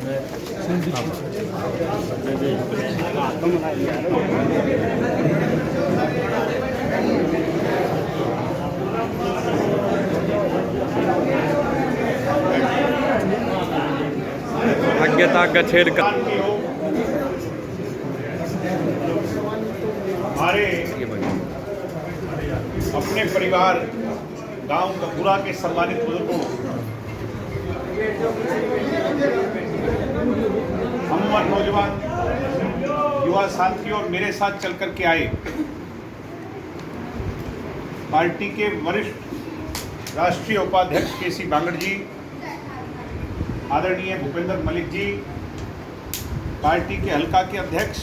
आगे तक छेद कर हमारे अपने परिवार गांव कपूरा के सम्मानित बुजुर्गों, हम नौजवान युवा साथियों और मेरे साथ चल कर के आए पार्टी के वरिष्ठ राष्ट्रीय उपाध्यक्ष केसी बांगड़ जी, आदरणीय भूपेंद्र मलिक जी, पार्टी के हल्का के अध्यक्ष,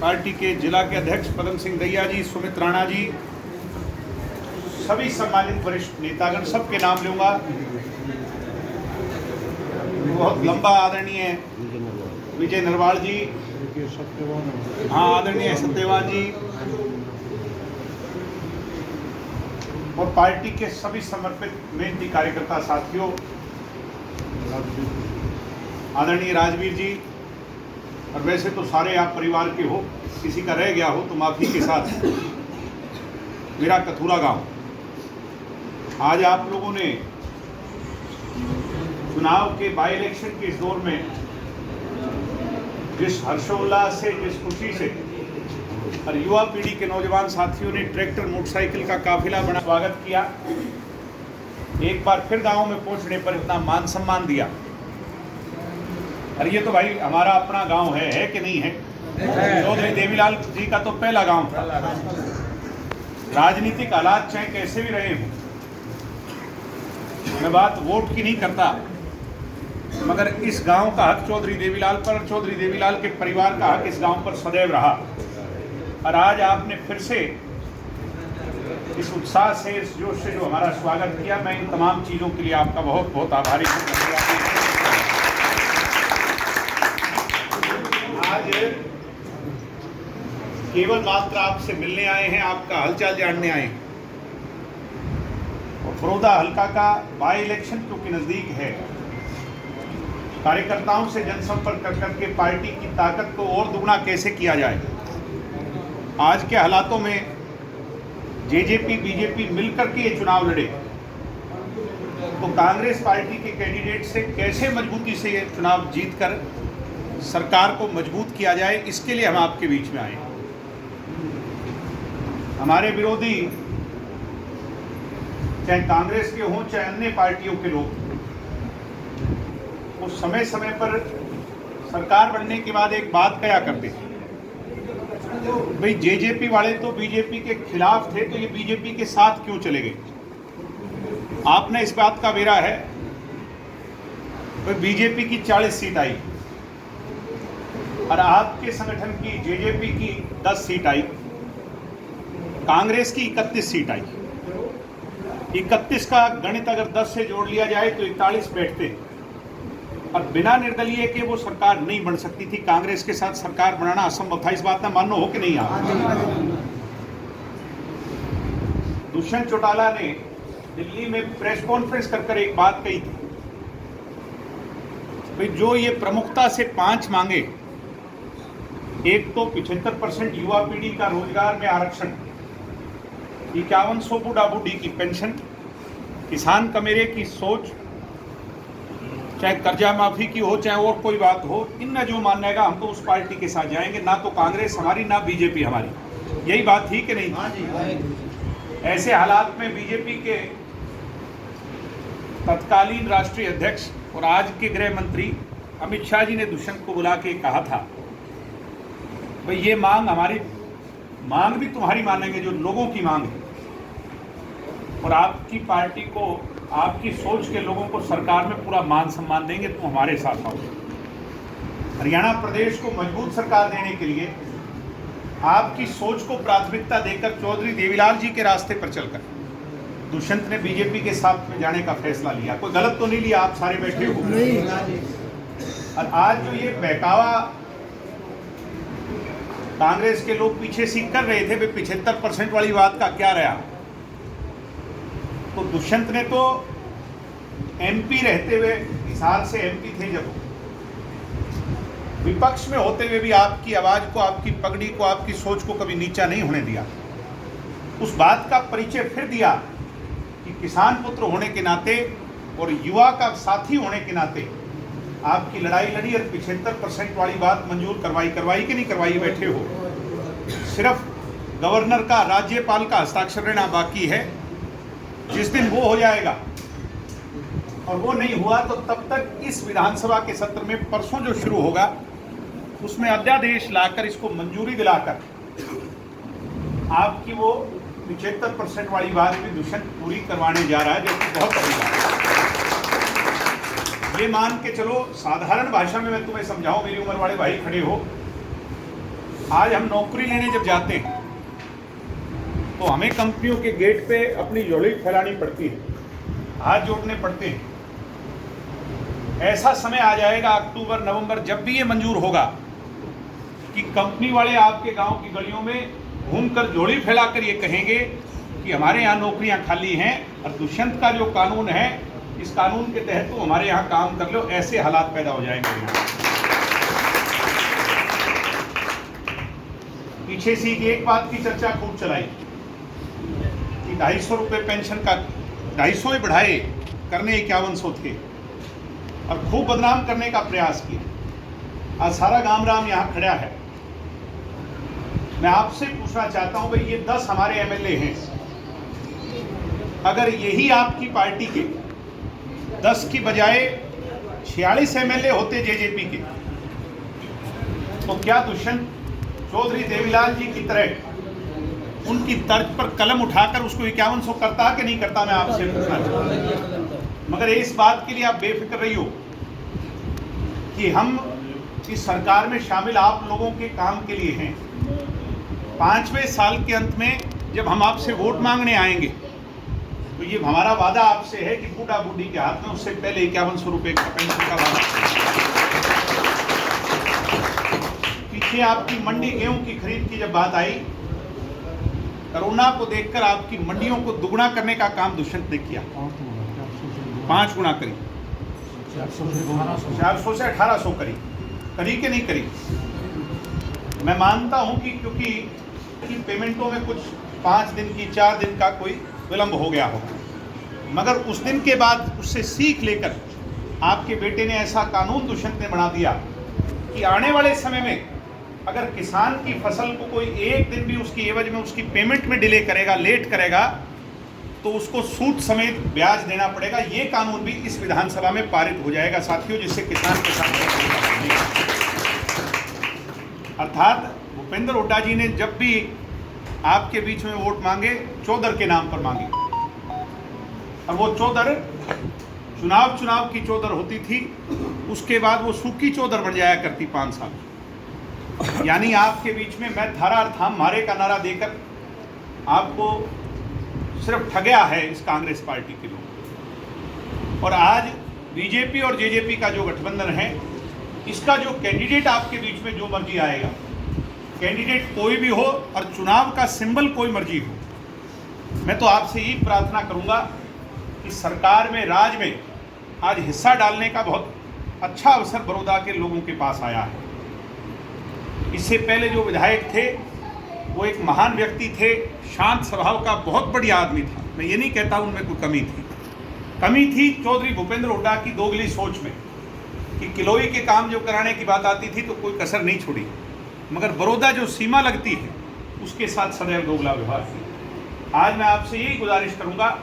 पार्टी के जिला के अध्यक्ष पदम सिंह दैया जी, सुमित राणा जी, सभी सम्मानित वरिष्ठ नेतागण, सबके नाम लूंगा, बहुत लंबा, आदरणीय विजय नरवाल जी, हाँ आदरणीय सत्यवान जी, और पार्टी के सभी समर्पित मेहनती कार्यकर्ता साथियों, आदरणीय राजवीर जी, और वैसे तो सारे आप परिवार के हो, किसी का रह गया हो तो माफी के साथ। मेरा कथूरा गांव, आज आप लोगों ने चुनाव के बाई इलेक्शन के इस दौर में जिस हर्षोल्लास से, जिस खुशी से और युवा पीढ़ी के नौजवान साथियों ने ट्रैक्टर मोटरसाइकिल का काफिला बना स्वागत किया, एक बार फिर गांव में पहुंचने पर इतना मान सम्मान दिया। और ये तो भाई हमारा अपना गांव है कि नहीं है? चौधरी देवीलाल जी का तो पहला गांव था। राजनीतिक हालात चाहे कैसे भी रहे हों, मैं बात वोट की नहीं करता, मगर इस गांव का हक चौधरी देवीलाल पर, चौधरी देवीलाल के परिवार का हक इस गांव पर सदैव रहा। और आज आपने फिर से इस उत्साह से, इस जोश से जो हमारा स्वागत किया, मैं इन तमाम चीज़ों के लिए आपका बहुत बहुत आभारी हूँ। आज केवल मात्र आपसे मिलने आए हैं, आपका हालचाल जानने आए हैं। और बड़ौदा हल्का का बाई इलेक्शन क्योंकि नज़दीक है, कार्यकर्ताओं से जनसंपर्क कर करके पार्टी की ताकत को और दुगना कैसे किया जाए। आज के हालातों में जेजेपी बीजेपी मिलकर के ये चुनाव लड़े तो कांग्रेस पार्टी के कैंडिडेट से कैसे मजबूती से ये चुनाव जीतकर सरकार को मजबूत किया जाए, इसके लिए हम आपके बीच में आए। हमारे विरोधी चाहे कांग्रेस के हों चाहे अन्य पार्टियों के लोग, वो समय समय पर सरकार बनने के बाद एक बात कहा करते थे, भाई जेजेपी वाले तो बीजेपी के खिलाफ थे तो ये बीजेपी के साथ क्यों चले गए। आपने इस बात का बेरा है, भाई बीजेपी की 40 सीट आई और आपके संगठन की जेजेपी की 10 सीट आई, कांग्रेस की 31 सीट आई। 31 का गणित अगर 10 से जोड़ लिया जाए तो 41 बैठते, और बिना निर्दलीय के वो सरकार नहीं बन सकती थी। कांग्रेस के साथ सरकार बनाना असंभव था। इस बात में मानो हो कि नहीं आप? दुष्यंत चौटाला ने दिल्ली में प्रेस कॉन्फ्रेंस कर एक बात कही थी, भाई जो ये प्रमुखता से 5 मांगे, एक तो 75% युवा पीढ़ी का रोजगार में आरक्षण, 5100 बूढ़ा बूढ़ी की पेंशन, किसान कमेरे की सोच, चाहे कर्जा माफी की हो चाहे और कोई बात हो, इनमें जो मानेगा हम तो उस पार्टी के साथ जाएंगे, ना तो कांग्रेस हमारी ना बीजेपी हमारी। यही बात थी कि नहीं? ऐसे हालात में बीजेपी के तत्कालीन राष्ट्रीय अध्यक्ष और आज के गृह मंत्री अमित शाह जी ने दुष्यंत को बुला के कहा था, भाई ये मांग हमारी मांग भी तुम्हारी मानेंगे जो लोगों की मांग है, और आपकी पार्टी को, आपकी सोच के लोगों को सरकार में पूरा मान सम्मान देंगे, तुम हमारे साथ आओ। हरियाणा प्रदेश को मजबूत सरकार देने के लिए आपकी सोच को प्राथमिकता देकर चौधरी देवीलाल जी के रास्ते पर चलकर दुष्यंत ने बीजेपी के साथ में जाने का फैसला लिया। कोई गलत तो नहीं लिया, आप सारे बैठे हो। और आज जो ये बहकावा कांग्रेस के लोग पीछे से कर रहे थे, वे 75% वाली बात का क्या रहा, तो दुष्यंत ने तो एमपी रहते हुए, हिसार से एमपी थे जब, विपक्ष में होते हुए भी आपकी आवाज़ को, आपकी पगड़ी को, आपकी सोच को कभी नीचा नहीं होने दिया। उस बात का परिचय फिर दिया कि किसान पुत्र होने के नाते और युवा का साथी होने के नाते आपकी लड़ाई लड़ी और 75% वाली बात मंजूर करवाई कि नहीं करवाई बैठे हो। सिर्फ गवर्नर का, राज्यपाल का हस्ताक्षर रहना बाकी है। जिस दिन वो हो जाएगा और वो नहीं हुआ तो तब तक इस विधानसभा के सत्र में परसों जो शुरू होगा उसमें अध्यादेश लाकर, इसको मंजूरी दिलाकर आपकी वो 75% वाली बात भी दुष्यंत पूरी करवाने जा रहा है, जो कि बहुत बड़ी बात है। ये मान के चलो, साधारण भाषा में मैं तुम्हें समझाऊं, मेरी उम्र वाले भाई खड़े हो, आज हम नौकरी लेने जब जाते हैं तो हमें कंपनियों के गेट पे अपनी झोली फैलानी पड़ती है, हाथ जोड़ने पड़ते हैं। ऐसा समय आ जाएगा अक्टूबर नवंबर, जब भी ये मंजूर होगा कि कंपनी वाले आपके गांव की गलियों में घूमकर झोली फैलाकर ये कहेंगे कि हमारे यहाँ नौकरियां खाली हैं और दुष्यंत का जो कानून है, इस कानून के तहत तो हमारे यहाँ काम कर लो। ऐसे हालात पैदा हो जाएंगे। पीछे से एक बात की चर्चा खूब चलाई कि 250 रुपये पेंशन का 250 बढ़ाए करने 5100 थे और खूब बदनाम करने का प्रयास किया। आज सारा गांव राम यहाँ खड़ा है। मैं आपसे पूछना चाहता हूं, भाई ये 10 हमारे एमएलए हैं, अगर यही आपकी पार्टी के 10 की बजाय 46 एमएलए होते जेजेपी के, तो क्या दुष्यंत चौधरी देवीलाल जी की तरह उनकी तर्ज पर कलम उठाकर उसको 5100 करता कि नहीं करता? मैं आपसे पूछना चाहता हूं। मगर इस बात के लिए आप बेफिक्र रहिए कि हम इस सरकार में शामिल आप लोगों के काम के लिए हैं। 5वें साल के अंत में जब हम आपसे वोट मांगने आएंगे तो ये हमारा वादा आपसे है कि बूढ़ा बूढ़ी के हाथ में उससे पहले 5100 रुपये का पेंशन का वादा। पीछे आपकी मंडी गेहूं की खरीद की जब बात आई, कोरोना को देखकर आपकी मंडियों को दुगुना करने का काम दुष्यंत ने किया, 5 गुना करी, 400 से 1800 करी कि नहीं करी? मैं मानता हूं कि क्योंकि पेमेंटों में कुछ 5 दिन की, 4 दिन का कोई विलंब हो गया होगा, मगर उस दिन के बाद उससे सीख लेकर आपके बेटे ने ऐसा कानून दुष्यंत ने बना दिया कि आने वाले समय में अगर किसान की फसल को कोई एक दिन भी उसकी एवज में उसकी पेमेंट में डिले करेगा, लेट करेगा, तो उसको सूद समेत ब्याज देना पड़ेगा। ये कानून भी इस विधानसभा में पारित हो जाएगा साथियों, जिससे किसान के साथ अर्थात भूपेंद्र हुड्डा जी ने जब भी आपके बीच में वोट मांगे, चौधर के नाम पर मांगे, और वो चौधर चुनाव की चौधर होती थी, उसके बाद वो सूखी चौधर बन जाया करती 5 साल। यानी आपके बीच में मैं थारा अर्थाम मारे का नारा देकर आपको सिर्फ ठगया है इस कांग्रेस पार्टी के लोग। और आज बीजेपी और जेजेपी का जो गठबंधन है, इसका जो कैंडिडेट आपके बीच में जो मर्जी आएगा, कैंडिडेट कोई भी हो और चुनाव का सिंबल कोई मर्जी हो, मैं तो आपसे यही प्रार्थना करूंगा कि सरकार में, राज में आज हिस्सा डालने का बहुत अच्छा अवसर बड़ौदा के लोगों के पास आया है। इससे पहले जो विधायक थे वो एक महान व्यक्ति थे, शांत स्वभाव का बहुत बढ़िया आदमी था। मैं ये नहीं कहता उनमें कोई कमी थी चौधरी भूपेंद्र हुड्डा की दोगली सोच में कि किलोई के काम जो कराने की बात आती थी तो कोई कसर नहीं छोड़ी, मगर बड़ौदा जो सीमा लगती है उसके साथ सदैव दोगला व्यवहार किया। आज मैं आपसे यही गुजारिश करूंगा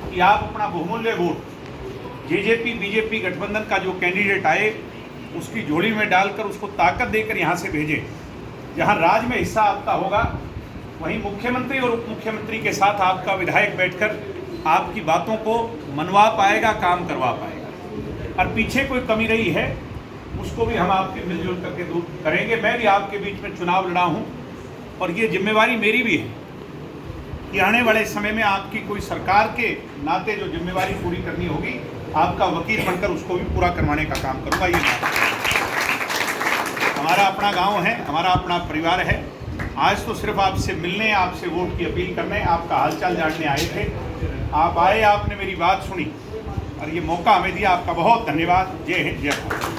कि आप अपना बहुमूल्य वोट जेजेपी बीजेपी गठबंधन का जो कैंडिडेट आए उसकी झोली में डालकर उसको ताकत देकर यहाँ से भेजें। जहाँ राज में हिस्सा आपका होगा, वहीं मुख्यमंत्री और उप मुख्यमंत्री के साथ आपका विधायक बैठकर आपकी बातों को मनवा पाएगा, काम करवा पाएगा। और पीछे कोई कमी रही है उसको भी हम आपके मिलजुल करके दूर करेंगे। मैं भी आपके बीच में चुनाव लड़ा हूँ और ये जिम्मेवारी मेरी भी है कि आने वाले समय में आपकी कोई सरकार के नाते जो जिम्मेवारी पूरी करनी होगी, आपका वकील बनकर उसको भी पूरा करवाने का काम करूँगा। ये हमारा अपना गांव है, हमारा अपना परिवार है। आज तो सिर्फ आपसे मिलने, आपसे वोट की अपील करने, आपका हालचाल जानने आए थे। आप आए, आपने मेरी बात सुनी और ये मौका हमें दिया। आपका बहुत धन्यवाद। जय हिंद, जय भारत।